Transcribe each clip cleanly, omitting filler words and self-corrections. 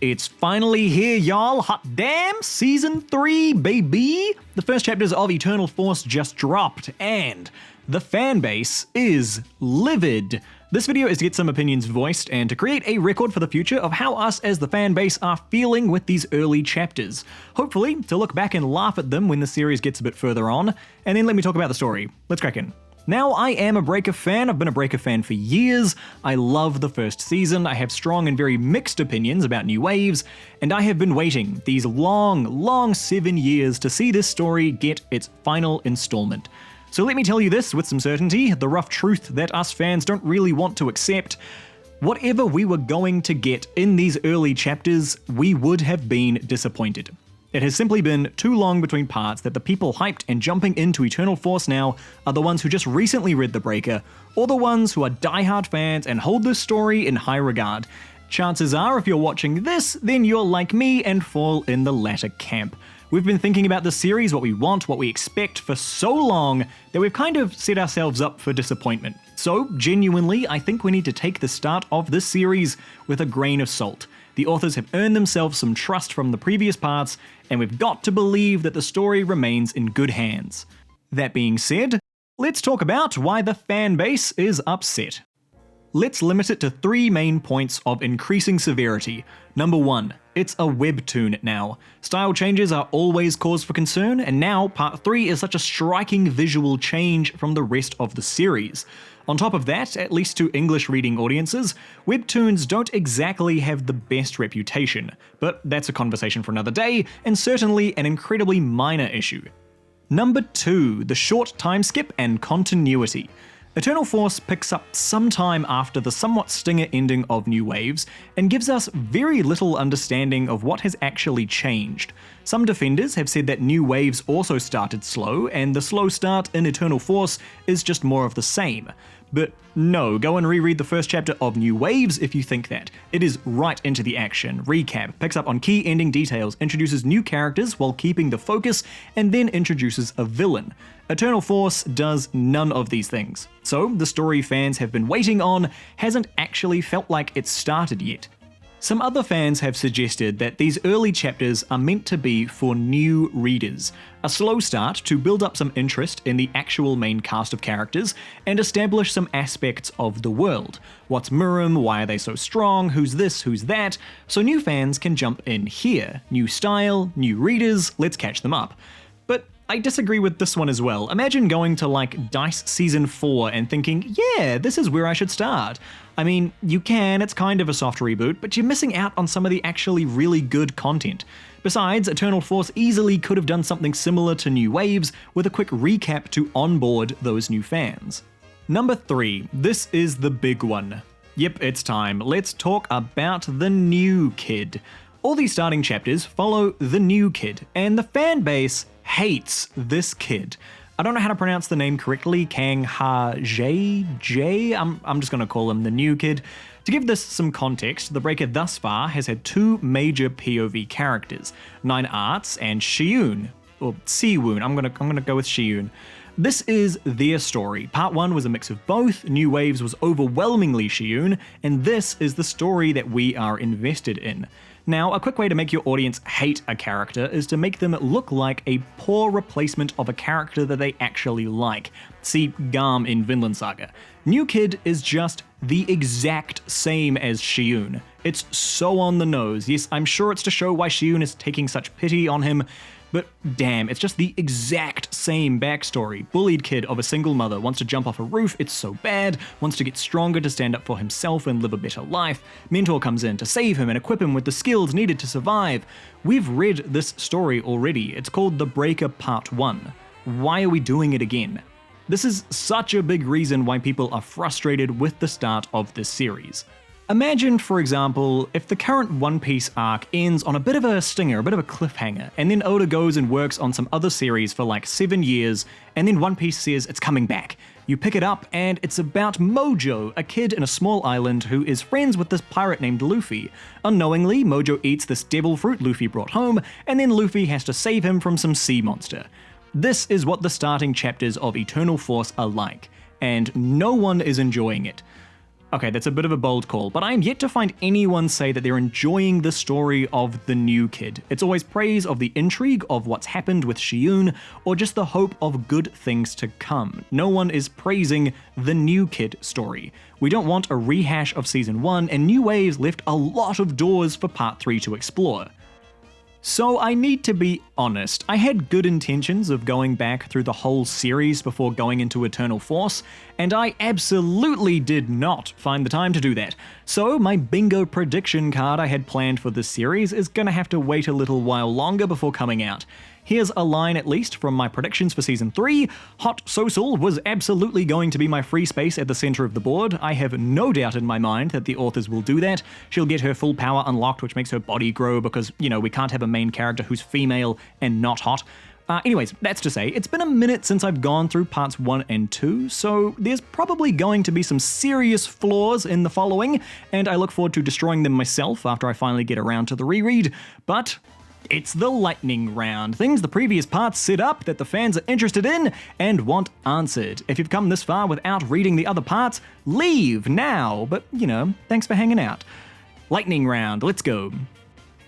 It's finally here, y'all. Hot damn, Season 3, baby! The first chapters of Eternal Force just dropped, and the fanbase is livid. This video is to get some opinions voiced and to create a record for the future of how us as the fanbase are feeling with these early chapters. Hopefully, to look back and laugh at them when the series gets a bit further on, and then let me talk about the story. Let's crack in. Now, I am a Breaker fan. I've been a Breaker fan for years. I love the first season. I have strong and very mixed opinions about New Waves, and I have been waiting these long 7 years to see this story get its final installment. So let me tell you this with some certainty, the rough truth that us fans don't really want to accept. Whatever we were going to get in these early chapters, we would have been disappointed. It has simply been too long between parts that the people hyped and jumping into Eternal Force now are the ones who just recently read The Breaker, or the ones who are diehard fans and hold this story in high regard. Chances are, if you're watching this, then you're like me and fall in the latter camp. We've been thinking about the series, what we want, what we expect for so long that we've kind of set ourselves up for disappointment. So, genuinely, I think we need to take the start of this series with a grain of salt. The authors have earned themselves some trust from the previous parts, and we've got to believe that the story remains in good hands. That being said, let's talk about why the fanbase is upset. Let's limit it to 3 main points of increasing severity. Number 1, it's a webtoon now. Style changes are always cause for concern, and now Part 3 is such a striking visual change from the rest of the series. On top of that, at least to English-reading audiences, webtoons don't exactly have the best reputation, but that's a conversation for another day, and certainly an incredibly minor issue. Number 2, the short time skip and continuity. Eternal Force picks up sometime after the somewhat stinger ending of New Waves, and gives us very little understanding of what has actually changed. Some defenders have said that New Waves also started slow, and the slow start in Eternal Force is just more of the same. But no, go and reread the first chapter of New Waves if you think that. It is right into the action, recap, picks up on key ending details, introduces new characters while keeping the focus, and then introduces a villain. Eternal Force does none of these things. So, the story fans have been waiting on hasn't actually felt like it's started yet. Some other fans have suggested that these early chapters are meant to be for new readers, a slow start to build up some interest in the actual main cast of characters and establish some aspects of the world. What's Murim, why are they so strong, who's this, who's that, so new fans can jump in here. New style, new readers, let's catch them up. But I disagree with this one as well. Imagine going to like DICE Season 4 and thinking, yeah, this is where I should start. I mean, you can, it's kind of a soft reboot, but you're missing out on some of the actually really good content. Besides, Eternal Force easily could have done something similar to New Waves with a quick recap to onboard those new fans. Number 3, this is the big one. Yep, it's time. Let's talk about the new kid. All these starting chapters follow the new kid, and the fanbase hates this kid. I don't know how to pronounce the name correctly, Kang Ha J. I'm just gonna call him the new kid. To give this some context, The Breaker thus far has had 2 major POV characters, 9 Arts and Shiyun, or Siwoon. I'm gonna go with Shiyun. This is their story. Part 1 was a mix of both, New Waves was overwhelmingly Shiyun, and this is the story that we are invested in. Now, a quick way to make your audience hate a character is to make them look like a poor replacement of a character that they actually like. See Garm in Vinland Saga. New Kid is just the exact same as Shiyun. It's so on the nose. Yes, I'm sure it's to show why Shiyun is taking such pity on him, but damn, it's just the exact same backstory. Bullied kid of a single mother, wants to jump off a roof, it's so bad, wants to get stronger to stand up for himself and live a better life. Mentor comes in to save him and equip him with the skills needed to survive. We've read this story already. It's called The Breaker Part 1. Why are we doing it again? This is such a big reason why people are frustrated with the start of this series. Imagine, for example, if the current One Piece arc ends on a bit of a stinger, a bit of a cliffhanger, and then Oda goes and works on some other series for like 7 years, and then One Piece says it's coming back. You pick it up, and it's about Mojo, a kid in a small island who is friends with this pirate named Luffy. Unknowingly, Mojo eats this devil fruit Luffy brought home, and then Luffy has to save him from some sea monster. This is what the starting chapters of Eternal Force are like, and no one is enjoying it. Okay, that's a bit of a bold call, but I am yet to find anyone say that they're enjoying the story of the new kid. It's always praise of the intrigue of what's happened with Shiyun, or just the hope of good things to come. No one is praising the new kid story. We don't want a rehash of Season 1, and New Waves left a lot of doors for Part 3 to explore. So I need to be honest, I had good intentions of going back through the whole series before going into Eternal Force, and I absolutely did not find the time to do that. So my bingo prediction card I had planned for this series is gonna have to wait a little while longer before coming out. Here's a line at least from my predictions for Season 3. Hot Sosul was absolutely going to be my free space at the center of the board. I have no doubt in my mind that the authors will do that. She'll get her full power unlocked, which makes her body grow because, we can't have a main character who's female and not hot. Anyways, that's to say, it's been a minute since I've gone through parts 1 and 2, so there's probably going to be some serious flaws in the following, and I look forward to destroying them myself after I finally get around to the reread, but it's the lightning round, things the previous parts set up that the fans are interested in and want answered. If you've come this far without reading the other parts, leave now, but thanks for hanging out. Lightning round, let's go.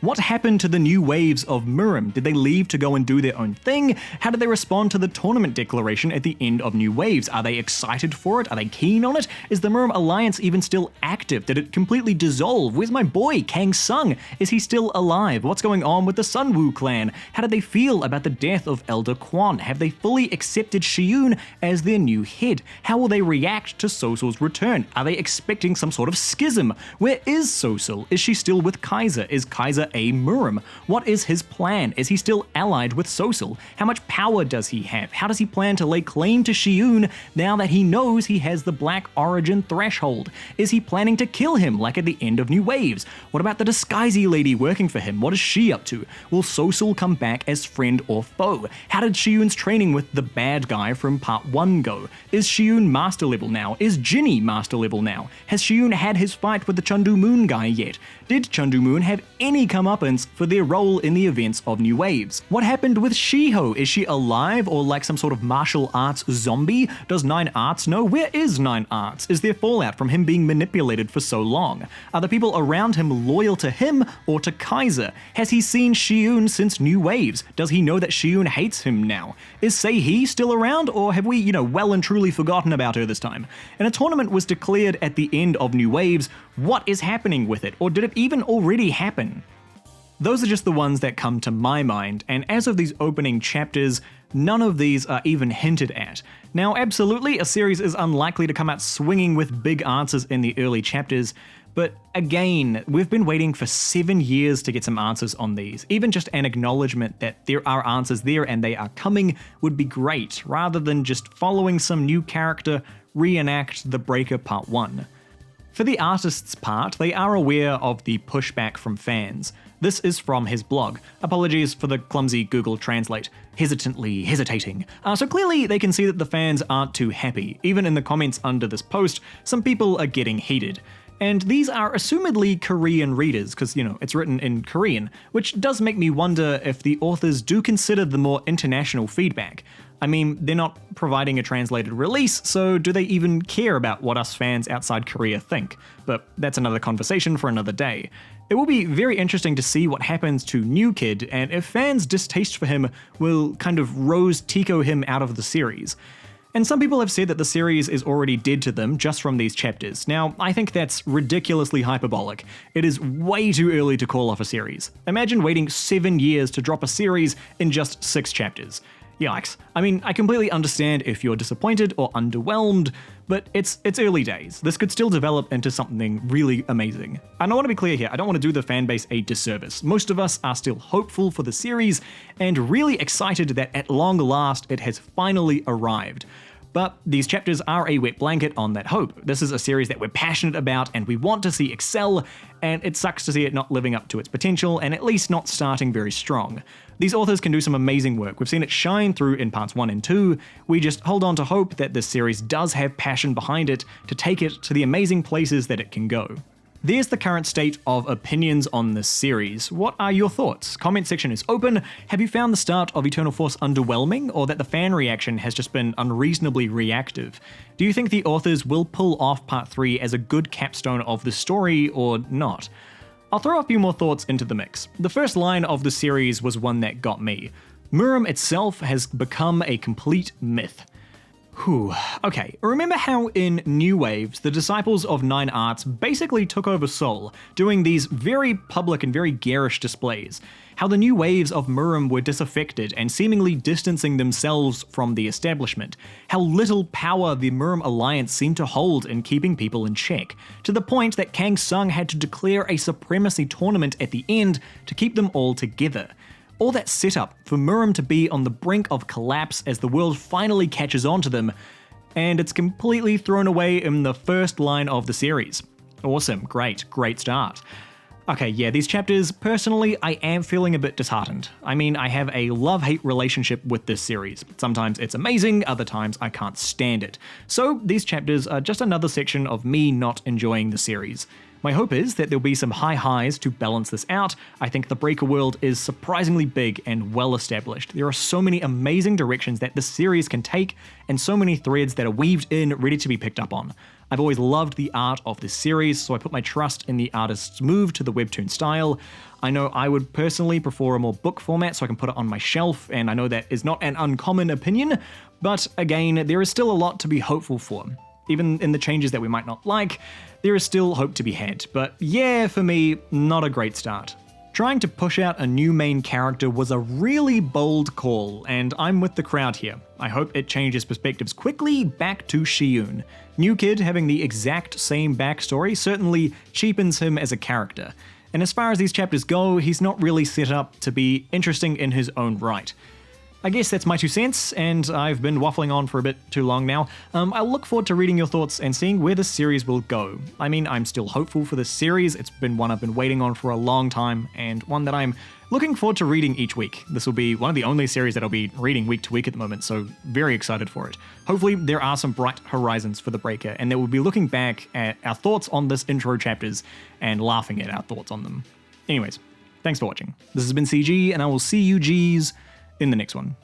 What happened to the new waves of Mirim? Did they leave to go and do their own thing? How did they respond to the tournament declaration at the end of New Waves? Are they excited for it? Are they keen on it? Is the Mirim Alliance even still active? Did it completely dissolve? Where's my boy, Kang Sung? Is he still alive? What's going on with the Sunwoo clan? How did they feel about the death of Elder Quan? Have they fully accepted Shiyun as their new head? How will they react to Sosul's return? Are they expecting some sort of schism? Where is Sosul? Is she still with Kaiser? Is Kaiser a Mirim? What is his plan? Is he still allied with Sosul? How much power does he have? How does he plan to lay claim to Shiyun now that he knows he has the Black Origin threshold? Is he planning to kill him like at the end of New Waves? What about the disguisey lady working for him? What is she up to? Will Sosul come back as friend or foe? How did Shiyun's training with the bad guy from part 1 go? Is Shiyun master level now? Is Jinny master level now? Has Shiyun had his fight with the Chundu Moon guy yet? Did Chundu Moon have any comeuppance for their role in the events of New Waves? What happened with Shiho? Is she alive or like some sort of martial arts zombie? Does Nine Arts know? Where is Nine Arts? Is there fallout from him being manipulated for so long? Are the people around him loyal to him or to Kaiser? Has he seen Shiyun since New Waves? Does he know that Shiyun hates him now? Is Sei-He still around, or have we, well and truly forgotten about her this time? And a tournament was declared at the end of New Waves. What is happening with it? Or did it even already happen? Those are just the ones that come to my mind, and as of these opening chapters, none of these are even hinted at. Now, absolutely, a series is unlikely to come out swinging with big answers in the early chapters, but again, we've been waiting for 7 years to get some answers on these. Even just an acknowledgement that there are answers there and they are coming would be great, rather than just following some new character reenact the Breaker Part 1. For the artist's part, they are aware of the pushback from fans. This is from his blog. Apologies for the clumsy Google Translate. Hesitating. So clearly they can see that the fans aren't too happy. Even in the comments under this post, some people are getting heated. And these are assumedly Korean readers, because, it's written in Korean, which does make me wonder if the authors do consider the more international feedback. I mean, they're not providing a translated release, so do they even care about what us fans outside Korea think? But that's another conversation for another day. It will be very interesting to see what happens to New Kid, and if fans' distaste for him will kind of Rose Tico him out of the series. And some people have said that the series is already dead to them just from these chapters. Now, I think that's ridiculously hyperbolic. It is way too early to call off a series. Imagine waiting 7 years to drop a series in just 6 chapters. Yikes. I mean, I completely understand if you're disappointed or underwhelmed, but it's early days. This could still develop into something really amazing. And I want to be clear here, I don't want to do the fanbase a disservice. Most of us are still hopeful for the series and really excited that at long last it has finally arrived. But these chapters are a wet blanket on that hope. This is a series that we're passionate about and we want to see excel, and it sucks to see it not living up to its potential and at least not starting very strong. These authors can do some amazing work. We've seen it shine through in parts 1 and 2. We just hold on to hope that this series does have passion behind it to take it to the amazing places that it can go. there's the current state of opinions on this series. What are your thoughts? Comment section is open. Have you found the start of Eternal Force underwhelming, or that the fan reaction has just been unreasonably reactive? Do you think the authors will pull off Part 3 as a good capstone of the story, or not? I'll throw a few more thoughts into the mix. The first line of the series was one that got me. Muram itself has become a complete myth. Whew. Okay, remember how in New Waves, the disciples of Nine Arts basically took over Seoul, doing these very public and very garish displays? How the new waves of Muram were disaffected and seemingly distancing themselves from the establishment? How little power the Muram alliance seemed to hold in keeping people in check, to the point that Kang Sung had to declare a supremacy tournament at the end to keep them all together? All that setup for Muram to be on the brink of collapse as the world finally catches on to them, and it's completely thrown away in the first line of the series. Awesome, great start. Okay, yeah, these chapters, personally, I am feeling a bit disheartened. I mean, I have a love-hate relationship with this series. Sometimes it's amazing, other times I can't stand it. So these chapters are just another section of me not enjoying the series. My hope is that there'll be some high highs to balance this out. I think the Breaker world is surprisingly big and well established. There are so many amazing directions that this series can take, and so many threads that are weaved in ready to be picked up on. I've always loved the art of this series, so I put my trust in the artist's move to the webtoon style. I know I would personally prefer a more book format so I can put it on my shelf, and I know that is not an uncommon opinion, but again, there is still a lot to be hopeful for. Even in the changes that we might not like, there is still hope to be had. But yeah, for me, not a great start. Trying to push out a new main character was a really bold call, and I'm with the crowd here. I hope it changes perspectives quickly back to Shiyun. New Kid having the exact same backstory certainly cheapens him as a character. And as far as these chapters go, he's not really set up to be interesting in his own right. I guess that's my 2 cents, and I've been waffling on for a bit too long now. I'll look forward to reading your thoughts and seeing where this series will go. I mean, I'm still hopeful for this series. It's been one I've been waiting on for a long time, and one that I'm looking forward to reading each week. This will be one of the only series that I'll be reading week to week at the moment, so very excited for it. Hopefully there are some bright horizons for The Breaker, and that we'll be looking back at our thoughts on this intro chapters and laughing at our thoughts on them. Anyways, thanks for watching. This has been CG, and I will see you Gs in the next one.